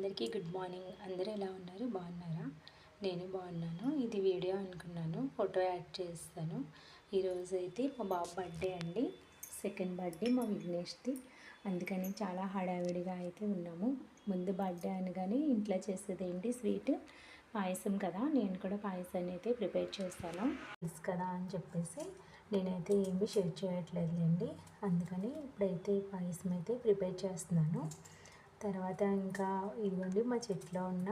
అందరికీ good morning. అందరూ ఎలా ఉన్నారు? బాగున్నారా? నేను బాగున్నాను. ఇది వీడియో అనుకున్నాను, ఫోటో యాడ్ చేస్తాను. ఈరోజు అయితే మా బాబు బర్త్డే అండి, సెకండ్ బర్త్డే మా విఘ్నేష్ది. అందుకని చాలా హడావిడిగా అయితే ఉన్నాము. ముందు బర్త్డే అనగానే ఇంట్లో చేసేది ఏంటి, స్వీట్ పాయసం కదా. నేను కూడా పాయసాన్ని అయితే ప్రిపేర్ చేస్తాను తెలుసు కదా అని చెప్పేసి నేనైతే ఏమీ షేర్ చేయట్లేదులేండి. అందుకని ఇప్పుడైతే పాయసం అయితే ప్రిపేర్ చేస్తున్నాను. తర్వాత ఇంకా ఇదిగోండి మా చెట్లో ఉన్న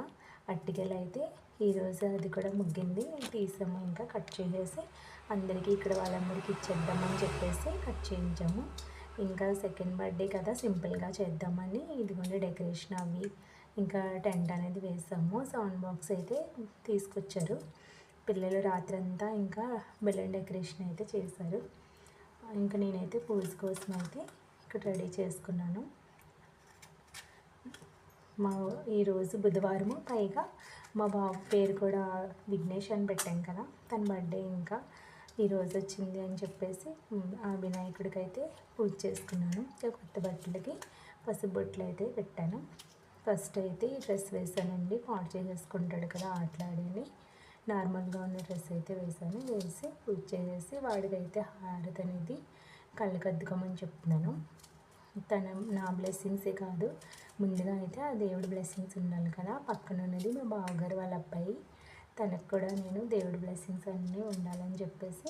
అరటికాయలు అయితే ఈరోజు అది కూడా ముగ్గింది, తీసాము. ఇంకా కట్ చేసేసి అందరికీ ఇక్కడ వాళ్ళందరికీ ఇచ్చేద్దామని చెప్పేసి కట్ చేయించాము. ఇంకా సెకండ్ బర్త్డే కదా, సింపుల్గా చేద్దామని ఇదిగోండి డెకరేషన్ అవి ఇంకా టెంట్ అనేది వేసాము. సౌండ్ బాక్స్ అయితే తీసుకొచ్చారు పిల్లలు, రాత్రంతా ఇంకా బెలూన్ డెకరేషన్ అయితే చేశారు. ఇంకా నేనైతే పూజ కోసం అయితే ఇక్కడ రెడీ చేసుకున్నాను. ఈరోజు బుధవారము, పైగా మా బాబు పేరు కూడా విఘ్నేష్ అని పెట్టాం కదా, తన బర్త్డే ఇంకా ఈరోజు వచ్చింది అని చెప్పేసి ఆ వినాయకుడికి అయితే పూజ చేసుకున్నాను. కొత్త బట్టలకి పసుపు బొట్లు అయితే పెట్టాను. ఫస్ట్ అయితే ఈ డ్రెస్ వేసానండి, పాడు చేసేసుకుంటాడు కదా ఆటలాడని. నార్మల్గా ఉన్న డ్రెస్ అయితే వేసాను. వేసి పూజ చేసేసి వాడికైతే హారతి అనేది కళ్ళకు అద్దుకోమని చెప్తున్నాను. నా బ్లెస్సింగ్సే కాదు, ముందుగా అయితే ఆ దేవుడి బ్లెస్సింగ్స్ ఉండాలి కదా. పక్కన ఉన్నది మా బావగారు వాళ్ళ అబ్బాయి, తనకు కూడా నేను దేవుడి బ్లెస్సింగ్స్ అన్నీ ఉండాలని చెప్పేసి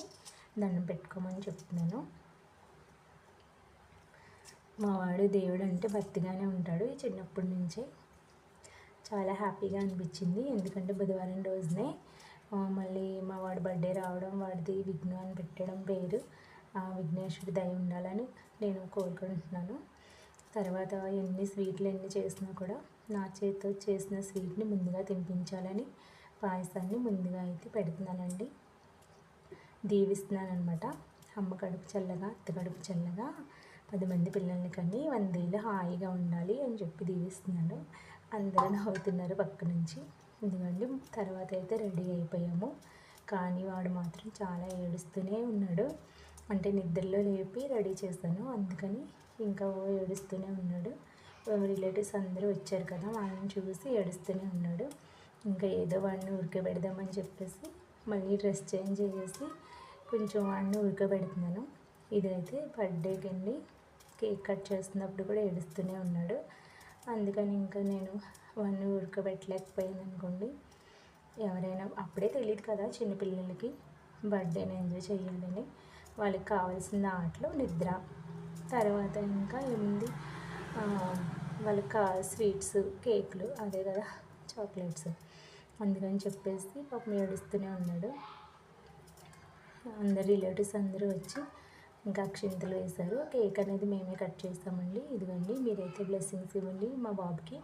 దండం పెట్టుకోమని చెప్తున్నాను. మా వాడు దేవుడు అంటే భక్తిగానే ఉంటాడు చిన్నప్పటి నుంచే. చాలా హ్యాపీగా అనిపించింది, ఎందుకంటే బుధవారం రోజునే మళ్ళీ మా వాడి బర్త్డే రావడం, వాడిది విఘ్ను అని పెట్టడం పేరు. ఆ విఘ్నేశ్వరుడి దయ ఉండాలని నేను కోరుకుంటున్నాను. తర్వాత స్వీట్లు ఎన్ని చేసినా కూడా నా చేతితో చేసిన స్వీట్ని ముందుగా తినిపించాలని పాయసాన్ని ముందుగా అయితే పెడుతున్నానండి, దీవిస్తున్నాను అనమాట. అమ్మ కడుపు చల్లగా, అత్త కడుపు చల్లగా 10 మంది పిల్లల్ని కని 100 ఏళ్ళు హాయిగా ఉండాలి అని చెప్పి దీవిస్తున్నాను. అందరూ నవ్వుతున్నారు పక్క నుంచి. ఎందుకంటే తర్వాత అయితే రెడీ అయిపోయాము, కానీ వాడు మాత్రం చాలా ఏడుస్తూనే ఉన్నాడు. అంటే నిద్రలో లేపి రెడీ చేశాను, అందుకని ఇంకా ఏడుస్తూనే ఉన్నాడు. రిలేటివ్స్ అందరూ వచ్చారు కదా, వాళ్ళని చూసి ఏడుస్తూనే ఉన్నాడు. ఇంకా ఏదో వాడిని ఉడకబెడదామని చెప్పేసి మళ్ళీ డ్రెస్ చేంజ్ చేసేసి కొంచెం వాడిని ఉడకబెడుతున్నాను. ఇదైతే బర్త్డేకి అండి, కేక్ కట్ చేస్తున్నప్పుడు కూడా ఏడుస్తూనే ఉన్నాడు. అందుకని ఇంకా నేను వాడిని ఉడకబెట్టలేకపోయాను అనుకోండి. ఎవరైనా అప్పుడే తెలియదు కదా చిన్నపిల్లలకి బర్త్డేని ఎంజాయ్ చేయాలని. వాళ్ళకి కావాల్సిన ఆటలు, నిద్ర. తర్వాత ఇంకా ఏముంది, వాళ్ళకి స్వీట్స్, కేకులు, అదే కదా చాక్లెట్స్. అందుకని చెప్పేసి పాపం ఏడుస్తూనే ఉన్నాడు. అందరు రిలేటివ్స్ అందరూ వచ్చి ఇంకా అక్షింతలు వేశారు. కేక్ అనేది మేమే కట్ చేస్తామండి. ఇదిగోండి, మీరైతే బ్లెస్సింగ్స్ ఇవ్వండి మా బాబుకి,